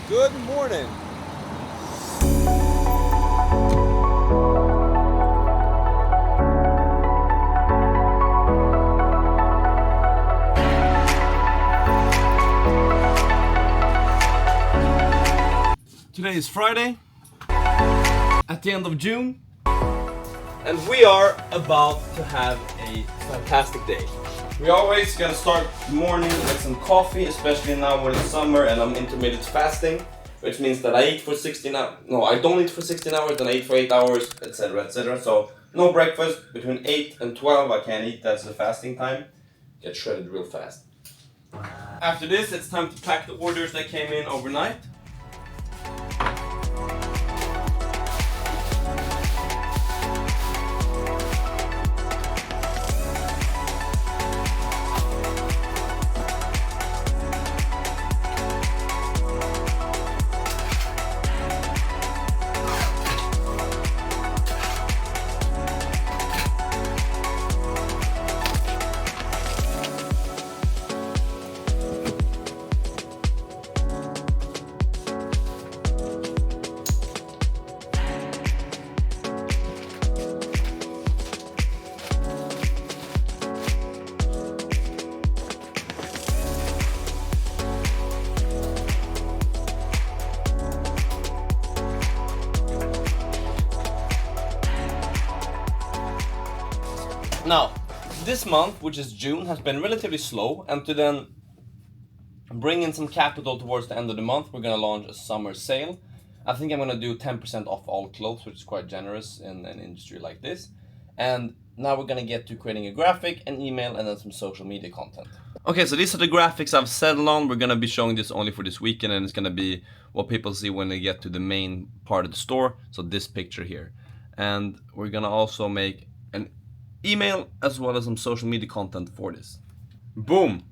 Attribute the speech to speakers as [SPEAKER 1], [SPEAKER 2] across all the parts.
[SPEAKER 1] Good morning.
[SPEAKER 2] Today is Friday, at the end of June, and we are about to have a fantastic day. We always gotta start the morning with some coffee, especially now when it's summer and I'm intermittent fasting, which means that I eat for 16 hours. No, I don't eat for 16 hours, then I eat for 8 hours, etc. etc. So, no breakfast, between 8 and 12 I can't eat, that's the fasting time. Get shredded real fast. After this, it's time to pack the orders that came in overnight. Now, this month, which is June, has been relatively slow, and to then bring in some capital towards the end of the month, we're gonna launch a summer sale. I think I'm gonna do 10% off all clothes, which is quite generous in an industry like this. And now we're gonna get to creating a graphic, an email, and then some social media content. Okay, so these are the graphics I've settled on. We're gonna be showing this only for this weekend, and it's gonna be what people see when they get to the main part of the store. So this picture here. And we're gonna also make an email as well as some social media content for this. Boom!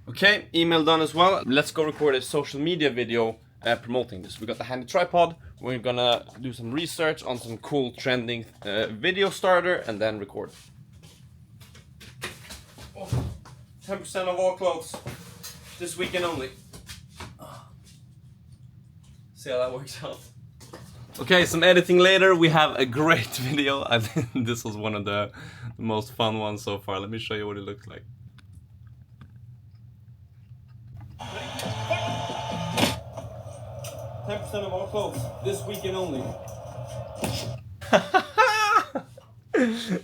[SPEAKER 2] Okay, email done as well. Let's go record a social media video promoting this. We got the handy tripod. We're gonna do some research on some cool trending video starter and then record. 10% of all clothes this weekend only. See how that works out. Okay, some editing later. We have a great video. I think this was one of the most fun ones so far. Let me show you what it looks like. $10% of all clothes this weekend only.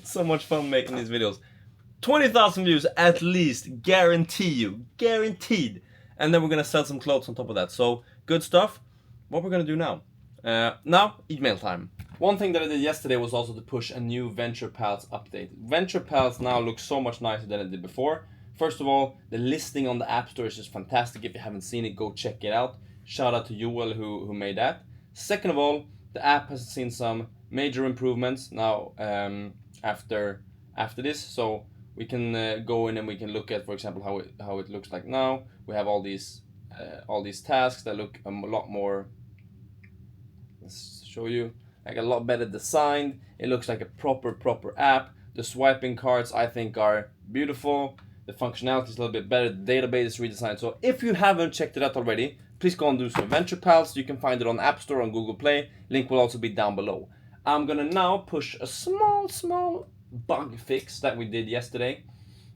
[SPEAKER 2] So much fun making these videos. 20,000 views at least, guaranteed. And then we're gonna sell some clothes on top of that. So good stuff. What we're gonna do now? Now, email time. One thing that I did yesterday was also to push a new Venture Pals update. Venture Pals now looks so much nicer than it did before. First of all, the listing on the App Store is just fantastic. If you haven't seen it, go check it out. Shout out to Joel who made that. Second of all, the app has seen some major improvements now after this. So we can go in and we can look at, for example, how it looks like now. We have all these tasks that look a lot more. Let's show you, like a lot better designed. It looks like a proper app. The swiping cards I think are beautiful. The functionality is a little bit better. The database is redesigned. So if you haven't checked it out already, please go and do so. Venture Pals, you can find it on App Store, on Google Play. Link will also be down below. I'm gonna now push a small bug fix that we did yesterday.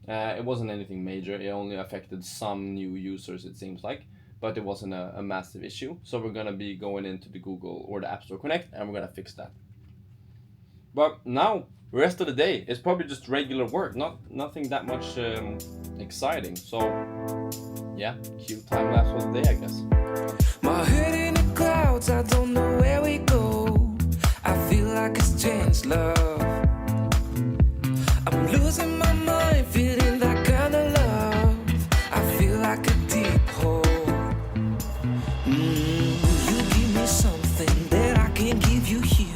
[SPEAKER 2] It wasn't anything major. It only affected some new users, it seems like. But it wasn't a massive issue. So we're gonna be going into the Google or the App Store Connect and we're gonna fix that. But now, the rest of the day is probably just regular work, nothing that much exciting. So yeah, cute time lapse of the day, I guess.
[SPEAKER 3] My head in the clouds, I don't know where we go. I feel like it's changed love. I'm losing my mind, feeling that kind of love. I feel like a deep hole. You give me something that I can't give you here.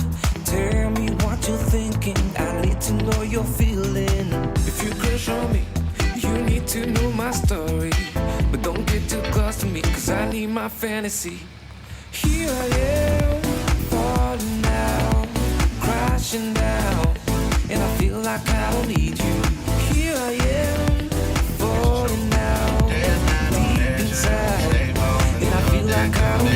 [SPEAKER 3] Tell me what you're thinking, I need to know you're feeling. If you crush on me, you need to know my story. But don't get too close to me, cause I need my fantasy. Here I am, falling down, crashing down. And I feel like I don't need you. Here I am, falling down, deep inside. And I feel like I don't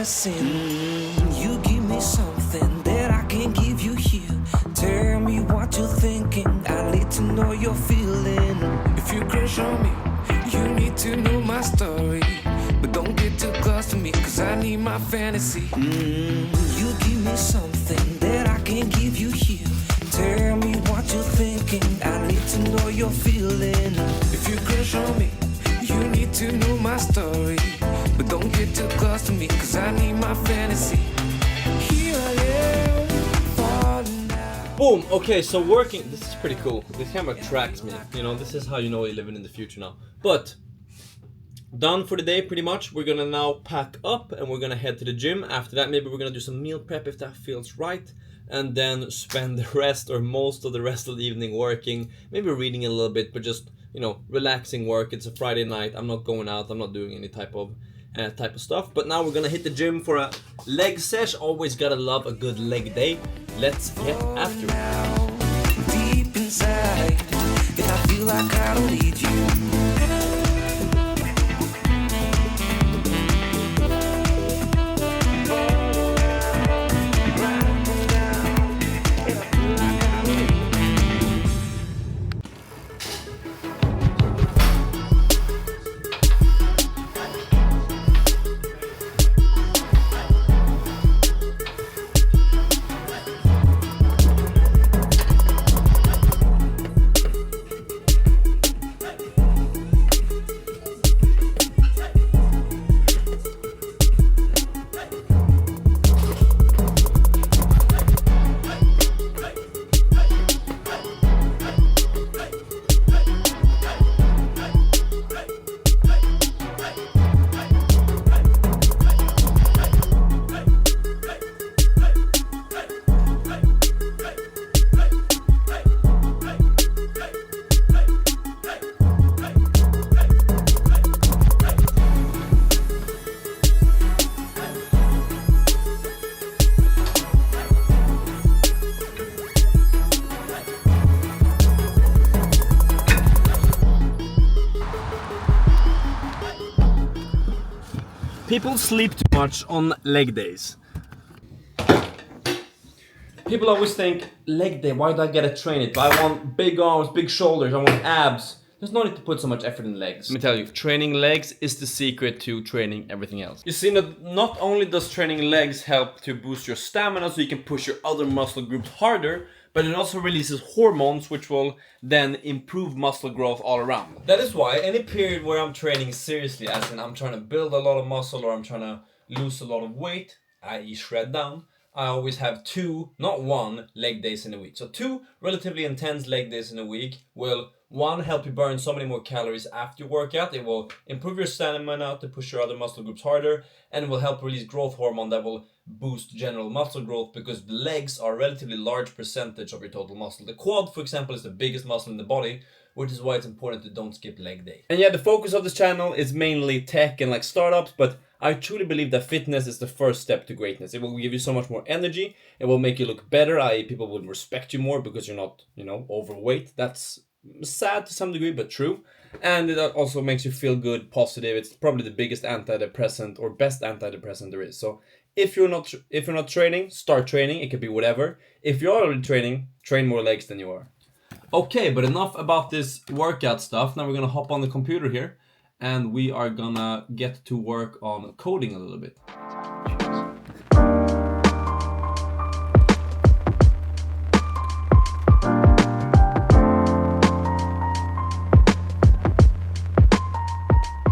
[SPEAKER 3] medicine. You give me something that I can't give you here. Tell me what you're thinking, I need to know you're feeling. If you crush on me, you need to know my story. But don't get too close to me, cause I need my fantasy. You give me something that I can't give you here. Tell me what you're thinking, I need to know you're feeling. If you crush on me, you need to know my story. But don't get too close to me, cause I need my fantasy. Here I am, falling down.
[SPEAKER 2] Boom. Okay, so working. This is pretty cool. This camera tracks me. You know, this is how you know you're living in the future now. But done for the day, pretty much. We're gonna now pack up and we're gonna head to the gym. After that, maybe we're gonna do some meal prep if that feels right, and then spend the rest or most of the rest of the evening working. Maybe reading a little bit, but just, you know, relaxing work. It's a Friday night. I'm not going out. I'm not doing any type of stuff. But now we're gonna hit the gym for a leg sesh. Always gotta love a good leg day. Let's get after it.
[SPEAKER 3] Deep inside, and I feel like I don't need you.
[SPEAKER 2] People sleep too much on leg days. People always think, leg day, why do I gotta train it? I want big arms, big shoulders, I want abs. There's no need to put so much effort in legs. Let me tell you, training legs is the secret to training everything else. You see, not only does training legs help to boost your stamina so you can push your other muscle groups harder, but it also releases hormones which will then improve muscle growth all around. That is why any period where I'm training seriously, as in I'm trying to build a lot of muscle or I'm trying to lose a lot of weight, i.e. shred down, I always have 2, not 1, leg days in a week. So 2 relatively intense leg days in a week will, 1, help you burn so many more calories after your workout. It will improve your stamina to push your other muscle groups harder, and it will help release growth hormone that will boost general muscle growth, because the legs are a relatively large percentage of your total muscle. The quad, for example, is the biggest muscle in the body, which is why it's important to don't skip leg day. And yeah, the focus of this channel is mainly tech and like startups, but I truly believe that fitness is the first step to greatness. It will give you so much more energy. It will make you look better, i.e. people will respect you more because you're not, you know, overweight. That's sad to some degree, but true. And it also makes you feel good, positive. It's probably the biggest antidepressant or best antidepressant there is. So if you're not training, start training. It could be whatever. If you're already training, train more legs than you are. Okay, but enough about this workout stuff. Now we're gonna hop on the computer here and we are gonna get to work on coding a little bit.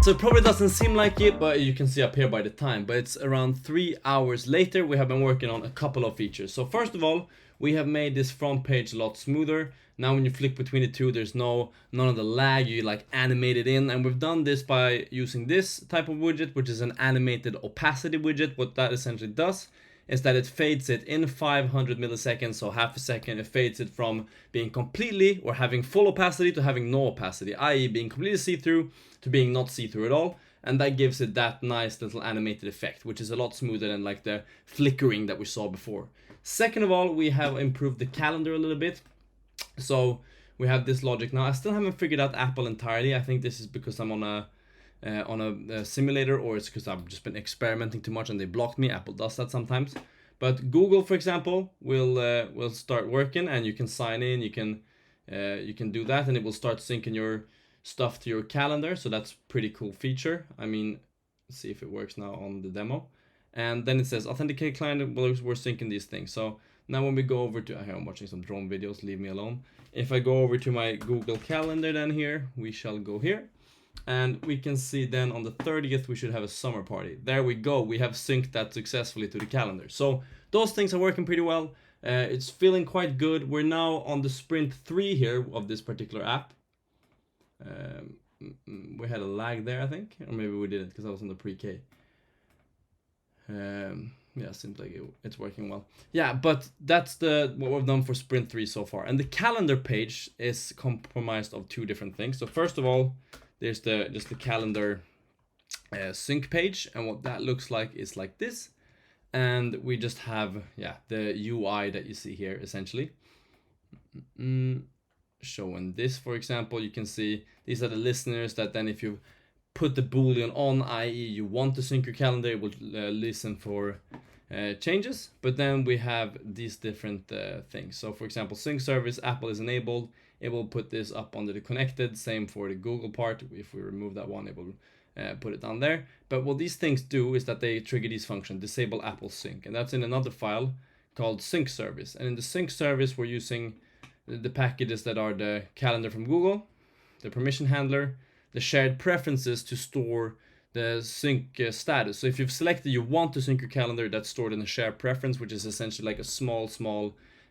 [SPEAKER 2] So it probably doesn't seem like it, but you can see up here by the time, but it's around 3 hours later. We have been working on a couple of features. So first of all, we have made this front page a lot smoother. Now when you flick between the two, there's none of the lag, you like animate it in, and we've done this by using this type of widget, which is an animated opacity widget. What that essentially does is that it fades it in 500 milliseconds, so half a second. It fades it from being completely or having full opacity to having no opacity, i.e. being completely see-through to being not see-through at all. And that gives it that nice little animated effect, which is a lot smoother than like the flickering that we saw before. Second of all, we have improved the calendar a little bit. So we have this logic now. I still haven't figured out Apple entirely. I think this is because I'm on a on a simulator, or it's because I've just been experimenting too much and they blocked me. Apple does that sometimes. But Google, for example, will start working, and you can sign in. You can do that, and it will start syncing your stuff to your calendar. So that's pretty cool feature. I mean, let's see if it works now on the demo. And then it says authenticate client. Well, we're syncing these things. So now when we go over to here, I'm watching some drone videos. Leave me alone. If I go over to my Google Calendar, then here we shall go here. And we can see then on the 30th we should have a summer party. There we go. We have synced that successfully to the calendar. So those things are working pretty well. It's feeling quite good. We're now on the sprint 3 here of this particular app. We had a lag there, I think, or maybe we didn't because I was on the pre-K. Yeah, seems like it's working well. Yeah, but that's what we've done for sprint 3 so far. And the calendar page is comprised of 2 different things. So first of all, there's just the calendar sync page, and what that looks like is like this. And we just have the UI that you see here essentially. Showing this, for example, you can see these are the listeners that then if you put the boolean on, i.e. you want to sync your calendar, it will listen for changes. But then we have these different things. So for example, sync service, Apple is enabled. It will put this up under the connected. Same for the Google part. If we remove that one, it will put it down there. But what these things do is that they trigger these functions, disable Apple Sync. And that's in another file called sync service. And in the sync service, we're using the packages that are the calendar from Google, the permission handler, the shared preferences to store the sync status. So if you've selected you want to sync your calendar, that's stored in a shared preference, which is essentially like a small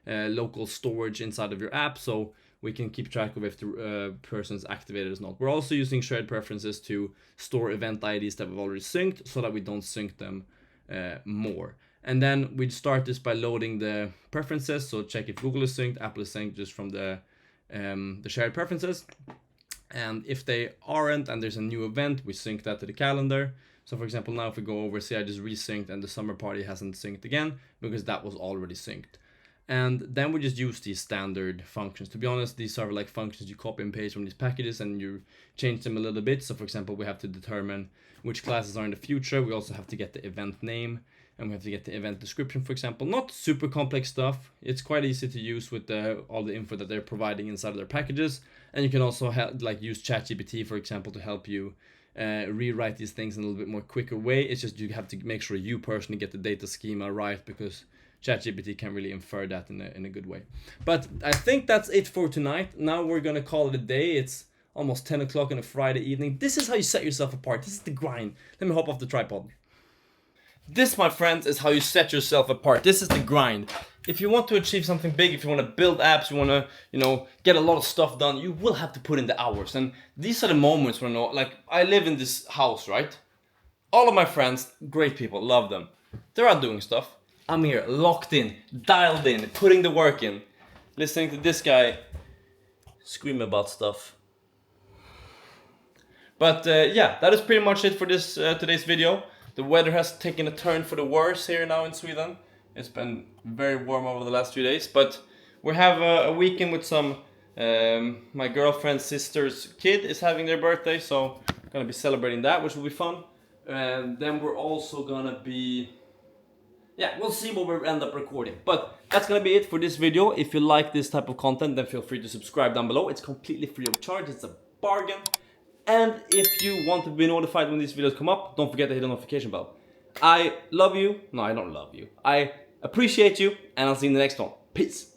[SPEAKER 2] local storage inside of your app. So we can keep track of if the person's activated or not. We're also using shared preferences to store event IDs that we've already synced so that we don't sync them more. And then we'd start this by loading the preferences. So check if Google is synced, Apple is synced just from the shared preferences. And if they aren't and there's a new event, we sync that to the calendar. So for example, now if we go over, see I just resynced and the summer party hasn't synced again because that was already synced. And then we just use these standard functions. To be honest, these are like functions you copy and paste from these packages and you change them a little bit. So for example, we have to determine which classes are in the future. We also have to get the event name and we have to get the event description, for example. Not super complex stuff. It's quite easy to use with all the info that they're providing inside of their packages. And you can also use ChatGPT, for example, to help you rewrite these things in a little bit more quicker way. It's just you have to make sure you personally get the data schema right because ChatGPT can really infer that in a good way. But I think that's it for tonight. Now we're gonna call it a day. It's almost 10 o'clock on a Friday evening. This is how you set yourself apart. This is the grind. Let me hop off the tripod. This, my friends, is how you set yourself apart. This is the grind. If you want to achieve something big, if you want to build apps, you want to, get a lot of stuff done, you will have to put in the hours. And these are the moments when, I live in this house, right? All of my friends, great people, love them. They're out doing stuff. I'm here, locked in, dialed in, putting the work in, listening to this guy scream about stuff. But that is pretty much it for this today's video. The weather has taken a turn for the worse here now in Sweden. It's been very warm over the last few days, but we have a weekend with some, my girlfriend's sister's kid is having their birthday, so I'm gonna be celebrating that, which will be fun. And then we're also gonna be, we'll see what we end up recording. But that's gonna be it for this video. If you like this type of content, then feel free to subscribe down below. It's completely free of charge, it's a bargain. And if you want to be notified when these videos come up, don't forget to hit the notification bell. I love you. No, I don't love you. I appreciate you, and I'll see you in the next one. Peace.